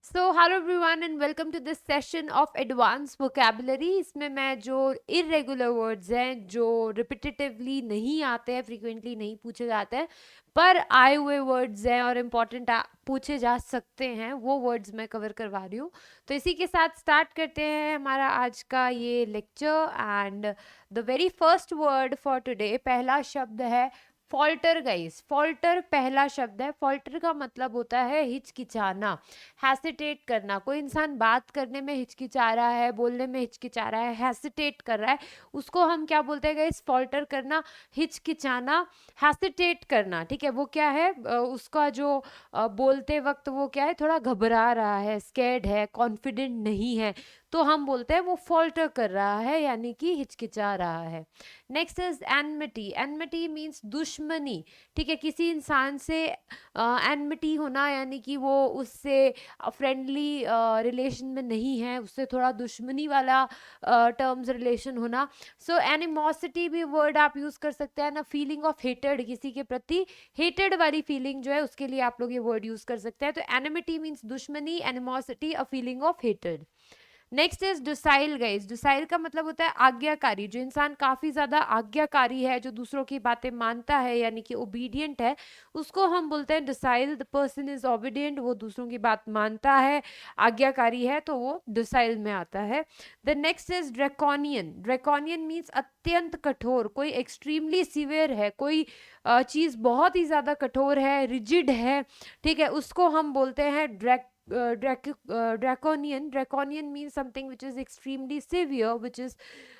So hello everyone and welcome to this session of advance vocabulary. इसमें मैं जो irregular words हैं, जो रिपीटेटिवली नहीं आते हैं, फ्रीक्वेंटली नहीं पूछे जाते हैं, पर आए हुए वर्ड्स हैं और इम्पॉर्टेंट पूछे जा सकते हैं, वो वर्ड्स मैं कवर करवा रही हूँ। तो इसी के साथ स्टार्ट करते हैं हमारा आज का ये lecture. And the very first word for today, पहला शब्द है फॉल्टर। गाइस, फॉल्टर पहला शब्द है। फॉल्टर का मतलब होता है हिचकिचाना, हेसिटेट करना। कोई इंसान बात करने में हिचकिचा रहा है, बोलने में हिचकिचा रहा है, हेसिटेट कर रहा है, उसको हम क्या बोलते हैं गाइस? फॉल्टर करना, हिचकिचाना, हेसिटेट करना। ठीक है, वो क्या है? उसका जो बोलते वक्त वो क्या है, थोड़ा घबरा रहा है, स्कैर्ड है, कॉन्फिडेंट नहीं है, तो हम बोलते हैं वो फॉल्टर कर रहा है, यानी कि हिचकिचा रहा है। Next is enmity. Enmity means दुश्मनी। ठीक है, किसी इंसान से एनमिटी होना यानी कि वो उससे फ्रेंडली रिलेशन में नहीं है, उससे थोड़ा दुश्मनी वाला टर्म्स रिलेशन होना। सो एनिमोसिटी भी वर्ड आप यूज कर सकते हैं ना, फीलिंग ऑफ हेटेड, किसी के प्रति हेटेड वाली फीलिंग जो है उसके लिए आप लोग ये वर्ड यूज कर सकते हैं। तो एनिमिटी मीन्स दुश्मनी, animosity a feeling of hated. Next is docile. Guys, docile का मतलब होता है आज्ञाकारी। जो इंसान काफी ज्यादा आज्ञाकारी है, जो दूसरों की बातें मानता है, यानी कि ओबीडियंट है, उसको हम बोलते हैं docile. The person is obedient, वो दूसरों की बात मानता है, आज्ञाकारी है, तो वो डोसाइल में आता है। The next is draconian. Draconian means अत्यंत कठोर, कोई एक्सट्रीमली सिवियर है, कोई चीज बहुत ही ज्यादा कठोर है, रिजिड है, ठीक है, उसको हम बोलते हैं draconian. Draconian means something which is extremely severe, which is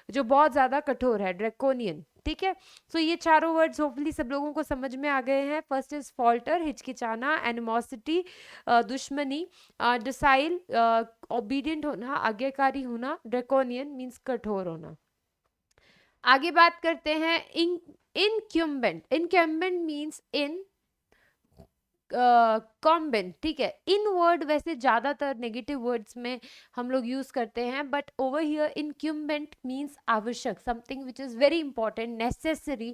जो बहुत ज्यादा कठोर है, ड्रैकोनियन। ठीक है, सो ये चारों वर्ड्स होपफुली सब लोगों को समझ में आ गए हैं। फर्स्ट इज फॉल्टर, हिचकिचाना, एनिमोसिटी, दुश्मनी, डिसाइल, ओबीडियंट होना, आज्ञाकारी होना, ड्रैकोनियन मीन्स कठोर होना। आगे बात करते हैं इनक्यूम्बेंट। इनक्यूम्बेंट मीन्स इन कॉम्बेंट। ठीक है, इन वर्ड वैसे ज्यादातर नेगेटिव वर्ड्स में हम लोग यूज करते हैं, but over here incumbent means आवश्यक, something which is very important, necessary,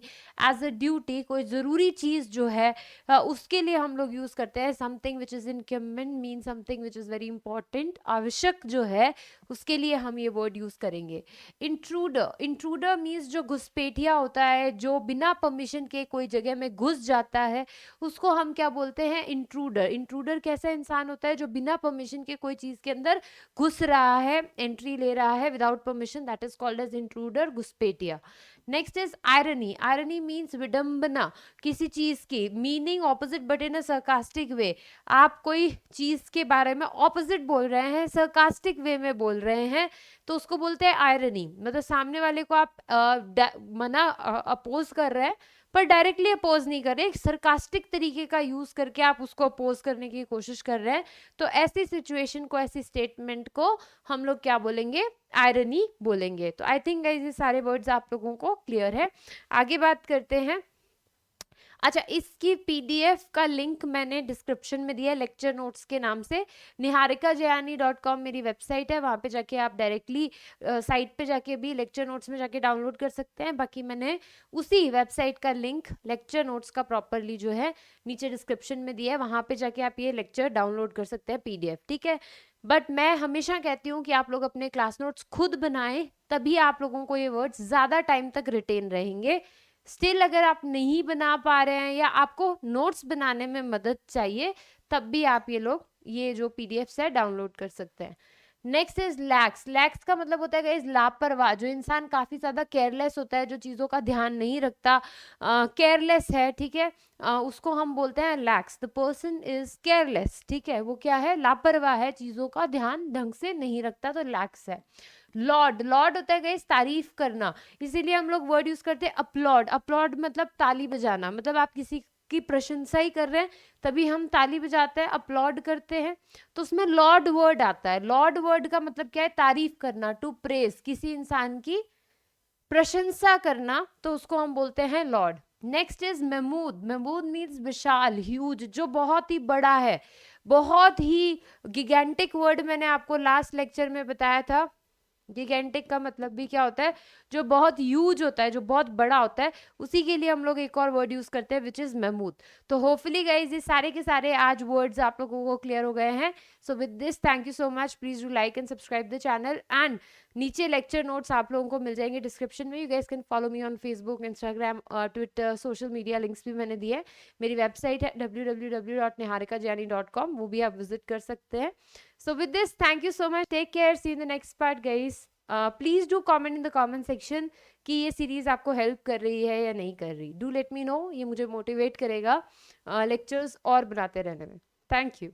as a duty, कोई जरूरी चीज जो है उसके लिए हम लोग यूज करते हैं। Something which is incumbent mean something which is very important, आवश्यक जो है उसके लिए हम ये वर्ड यूज करेंगे। इंट्रूडर। इंट्रूडर मीन्स जो घुसपैठिया होता है, जो बिना परमिशन के कोई जगह में घुस जाता है, उसको हम क्या बोलते हैं? इंट्रूडर। इंट्रूडर कैसा इंसान होता है? जो बिना परमिशन के कोई चीज के अंदर घुस रहा है, एंट्री ले रहा है without permission, that is called as intruder, घुसपैठिया। Next is irony. Irony means विडंबना किसी चीज की, meaning opposite but in a sarcastic way. आप कोई चीज के बारे में ऑपोजिट बोल रहे हैं, सरकास्टिक वे में बोल रहे हैं, तो उसको बोलते हैं आयरनी। मतलब सामने वाले को आप अपोज कर रहे हैं, पर डायरेक्टली अपोज नहीं कर रहे, एक सरकास्टिक तरीके का यूज करके आप उसको अपोज करने की कोशिश कर रहे हैं, तो ऐसी सिचुएशन को, ऐसी स्टेटमेंट को हम लोग क्या बोलेंगे? आयरनी बोलेंगे। तो आई थिंक ये सारे वर्ड्स आप लोगों को क्लियर है। आगे बात करते हैं। अच्छा, इसकी पीडीएफ का लिंक मैंने डिस्क्रिप्शन में दिया है, लेक्चर नोट्स के नाम से। niharikajayani.com मेरी वेबसाइट है, वहाँ पे जाके आप डायरेक्टली साइट पे जाके भी लेक्चर नोट्स में जाके डाउनलोड कर सकते हैं। बाकी मैंने उसी वेबसाइट का लिंक लेक्चर नोट्स का प्रॉपरली जो है नीचे डिस्क्रिप्शन में दिया है, वहाँ पे जाके आप ये लेक्चर डाउनलोड कर सकते हैं, पीडीएफ। ठीक है, बट मैं हमेशा कहती हूँ कि आप लोग अपने क्लास नोट्स खुद बनाएं, तभी आप लोगों को ये वर्ड्स ज़्यादा टाइम तक रिटेन रहेंगे। स्टिल अगर आप नहीं बना पा रहे हैं या आपको नोट्स बनाने में मदद चाहिए, तब भी आप ये जो पीडीएफ है डाउनलोड कर सकते हैं। Next is lakhs. लैक्स का मतलब होता है गाइस लापरवाह। जो इंसान काफी ज्यादा केयरलेस होता है, जो चीजों का ध्यान नहीं रखता, केयरलेस है, ठीक है, उसको हम बोलते हैं lakhs. The person is careless. ठीक है, वो क्या है? लापरवाह है, चीजों का ध्यान ढंग से नहीं रखता, तो लैक्स है। लॉर्ड। लॉर्ड होता है गाइस तारीफ करना, इसीलिए हम लोग वर्ड यूज करते हैं अपलॉड। अपलॉड मतलब ताली बजाना, मतलब आप किसी की प्रशंसा ही कर रहे हैं, तभी हम ताली बजाते हैं, अपलॉड करते हैं, तो उसमें लॉर्ड वर्ड आता है। लॉर्ड वर्ड का मतलब क्या है? तारीफ करना, टू प्रेज, किसी इंसान की प्रशंसा करना, तो उसको हम बोलते हैं lord. Next is mammoth. Mammoth means विशाल, ह्यूज, जो बहुत ही बड़ा है, बहुत ही गिगेंटिक वर्ड मैंने आपको लास्ट लेक्चर में बताया था, गिगेंटिक का मतलब भी क्या होता है, जो बहुत ह्यूज होता है, जो बहुत बड़ा होता है, उसी के लिए हम लोग एक और वर्ड यूज करते हैं विच इज मेमूथ। तो होपफुली गाइज ये सारे के सारे आज वर्ड्स आप लोगों को क्लियर हो गए हैं। So with this thank you so much, please do like and subscribe the channel, and नीचे लेक्चर नोट्स आप लोगों को मिल जाएंगे डिस्क्रिप्शन में। You guys can follow me on Facebook, Instagram, Twitter, social media links भी मैंने दिए हैं। मेरी वेबसाइट है www.niharikajani.com, वो भी आप विजिट कर सकते हैं। So with this, thank you so much. Take care. See you in the next part, guys. Please do comment in the comment section कि ये सीरीज आपको हेल्प कर रही है या नहीं कर रही. Do let me know. ये मुझे मोटिवेट करेगा लेक्चर्स और बनाते रहने में. Thank you.